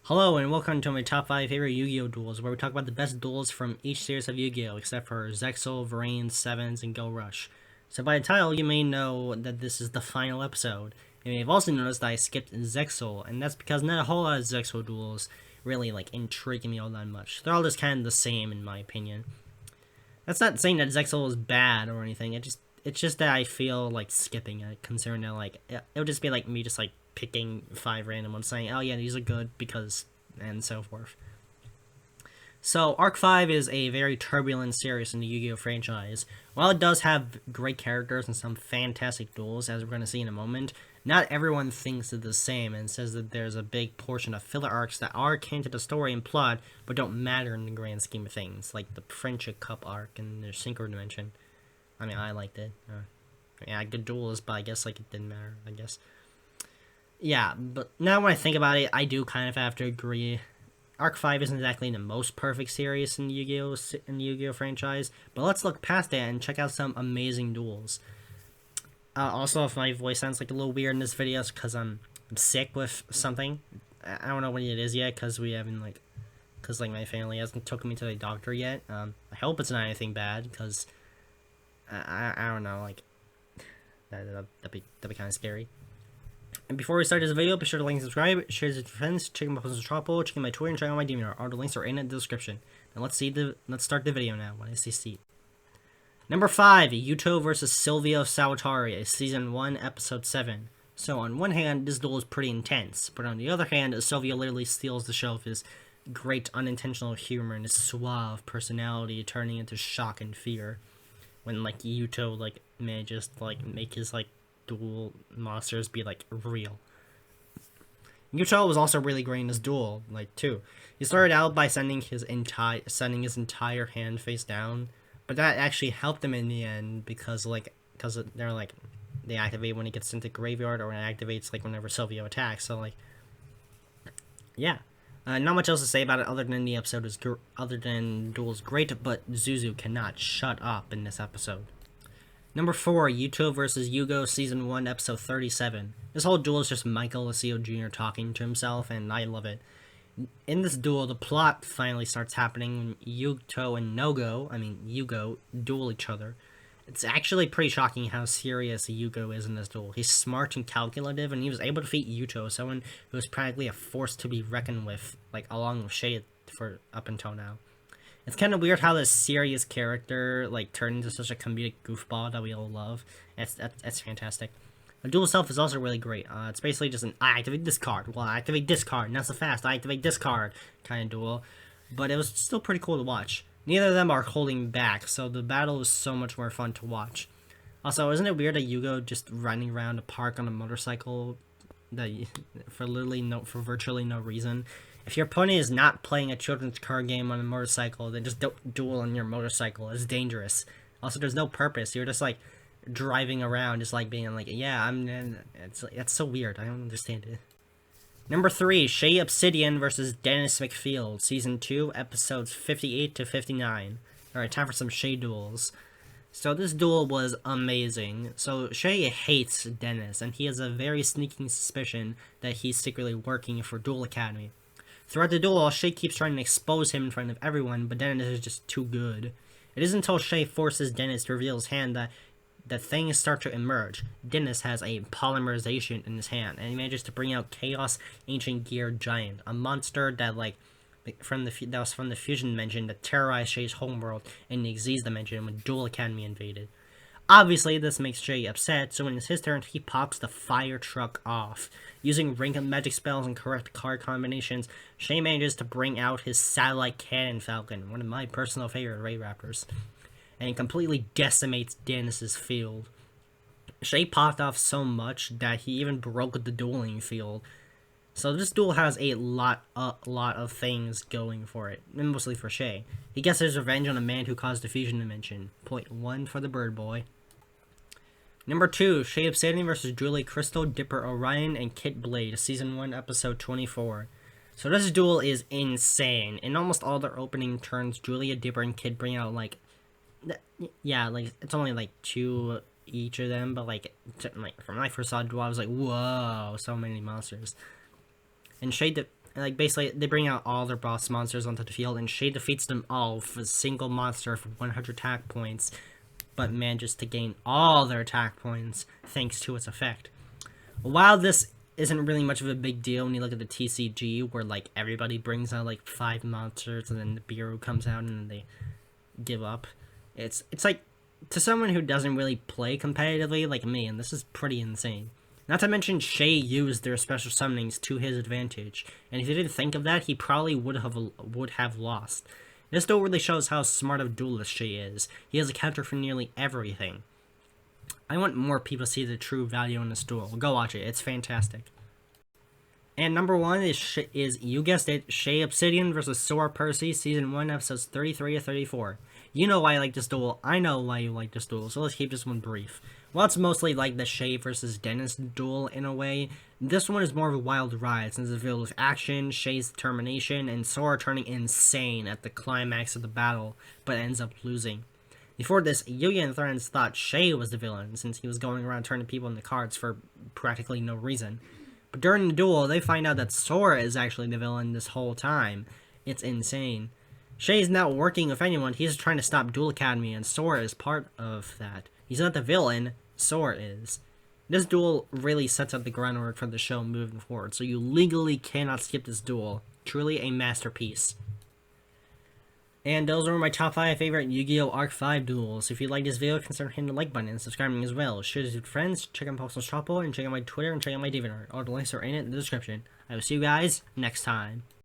Hello and welcome to my top 5 favorite Yu-Gi-Oh! Duels, where we talk about the best duels from each series of Yu-Gi-Oh! Except for Zexal, Vrain, Sevens, and Go Rush. So by the title, you may know that this is the final episode. You may have also noticed that I skipped Zexal, and that's because not a whole lot of Zexal duels really intrigue me all that much. They're all just kind of the same in my opinion. That's not saying that Zexal is bad or anything, it's just that I feel like skipping it, considering that it would just be like me just picking 5 random ones saying, oh yeah, these are good because, and so forth. So, Arc 5 is a very turbulent series in the Yu-Gi-Oh! Franchise. While it does have great characters and some fantastic duels, as we're going to see in a moment, not everyone thinks it's the same and says that there's a big portion of filler arcs that are akin to the story and plot, but don't matter in the grand scheme of things, like the Friendship Cup arc and the Synchro Dimension. I mean, I liked it. Yeah, good duels, but I guess it didn't matter, I guess. Yeah, but now when I think about it, I do kind of have to agree. Arc 5 isn't exactly the most perfect series in Yu-Gi-Oh franchise, but let's look past that and check out some amazing duels. Also, if my voice sounds a little weird in this video, it's because I'm sick with something. I don't know what it is yet, because we haven't because my family hasn't taken me to the doctor yet. I hope it's not anything bad, because I don't know, that'd be kind of scary. And before we start this video, be sure to like and subscribe, share this with your friends, check my posts on Tropo, check my Twitter, and check out my DeviantArt. All the links are in the description. Now let's start the video now. When I say seat. Number 5, Yugioh vs. Silvio Salvatore, Season 1, Episode 7. So on one hand, this duel is pretty intense, but on the other hand, Silvio literally steals the show with his great unintentional humor and his suave personality turning into shock and fear. When Yugioh manages to make his duel monsters be real. Yugioh was also really great in this duel, too. He started out by sending his entire hand face down, but that actually helped him in the end because they activate when he gets into graveyard or when it activates whenever Silvio attacks. So yeah. Not much else to say about it other than the episode is other than duel's great, but Zuzu cannot shut up in this episode. Number 4, Yugioh vs. Yugioh, Season 1, Episode 37. This whole duel is just Michael Lucio Jr. talking to himself, and I love it. In this duel, the plot finally starts happening when Yugioh and Yugioh, duel each other. It's actually pretty shocking how serious Yugioh is in this duel. He's smart and calculative, and he was able to defeat Yugioh, someone who is practically a force to be reckoned with, along with Shade for up until now. It's kind of weird how this serious character turned into such a comedic goofball that we all love. That's fantastic. The duel itself is also really great. It's basically just an I activate this card, well I activate this card, not so fast, I activate this card kind of duel. But it was still pretty cool to watch. Neither of them are holding back, so the battle is so much more fun to watch. Also, isn't it weird that Yugioh just running around a park on a motorcycle for virtually no reason? If your opponent is not playing a children's card game on a motorcycle, then just don't duel on your motorcycle. It's dangerous. Also, there's no purpose. You're just driving around, just being yeah, that's so weird. I don't understand it. Number 3, Shay Obsidian versus Dennis McField, Season 2, Episodes 58 to 59. Alright, time for some Shay duels. So this duel was amazing. So Shay hates Dennis, and he has a very sneaking suspicion that he's secretly working for Duel Academy. Throughout the duel, Shay keeps trying to expose him in front of everyone, but Dennis is just too good. It isn't until Shay forces Dennis to reveal his hand that things start to emerge. Dennis has a polymerization in his hand, and he manages to bring out Chaos Ancient Gear Giant, a monster that was from the Fusion Dimension that terrorized Shay's homeworld in the Xyz Dimension when Duel Academy invaded. Obviously, this makes Shay upset, so when it's his turn, he pops the fire truck off. Using ring of magic spells and correct card combinations, Shay manages to bring out his Satellite Cannon Falcon, one of my personal favorite Ray Raptors, and he completely decimates Dennis's field. Shay popped off so much that he even broke the dueling field. So this duel has a lot of things going for it, and mostly for Shay. He gets his revenge on a man who caused the Fusion Dimension. Point 1 for the Bird Boy. Number 2, Shay Obsidian vs. Julie Crystal, Dipper Orion, and Kit Blade, Season 1, Episode 24. So this duel is insane. In almost all their opening turns, Julia, Dipper, and Kit bring out it's only 2 each of them, but from when I first saw the duel, I was whoa, so many monsters. And Shay like basically they bring out all their boss monsters onto the field, and Shay defeats them all with a single monster for 100 attack points, but manages to gain all their attack points thanks to its effect. While this isn't really much of a big deal when you look at the TCG, where like everybody brings out like 5 monsters and then the Bureau comes out and then they give up. It's like, to someone who doesn't really play competitively like me, and this is pretty insane. Not to mention, Shay used their special summonings to his advantage, and if he didn't think of that, he probably would have lost. This duel really shows how smart of a duelist Shay is. He has a counter for nearly everything. I want more people to see the true value in this duel. Go watch it, it's fantastic. And number 1 is you guessed it, Shay Obsidian versus Sora Percy, Season 1, Episodes 33 to 34. You know why I like this duel, I know why you like this duel, so let's keep this one brief. While it's mostly like the Shay versus Dennis duel in a way, this one is more of a wild ride since it's filled with action, Shay's determination, and Sora turning insane at the climax of the battle, but ends up losing. Before this, Yugioh and friends thought Shay was the villain since he was going around turning people into cards for practically no reason. But during the duel, they find out that Sora is actually the villain this whole time. It's insane. Shay's not working with anyone, he's trying to stop Duel Academy, and Sora is part of that. He's not the villain, Sora is. This duel really sets up the groundwork for the show moving forward, so you legally cannot skip this duel. Truly a masterpiece. And those are my top 5 favorite Yu-Gi-Oh! Arc 5 duels. If you like this video, consider hitting the like button and subscribing as well. Share this with friends, check out Postal Shoppo, and check out my Twitter and check out my DeviantArt. All the links are in it in the description. I will see you guys next time.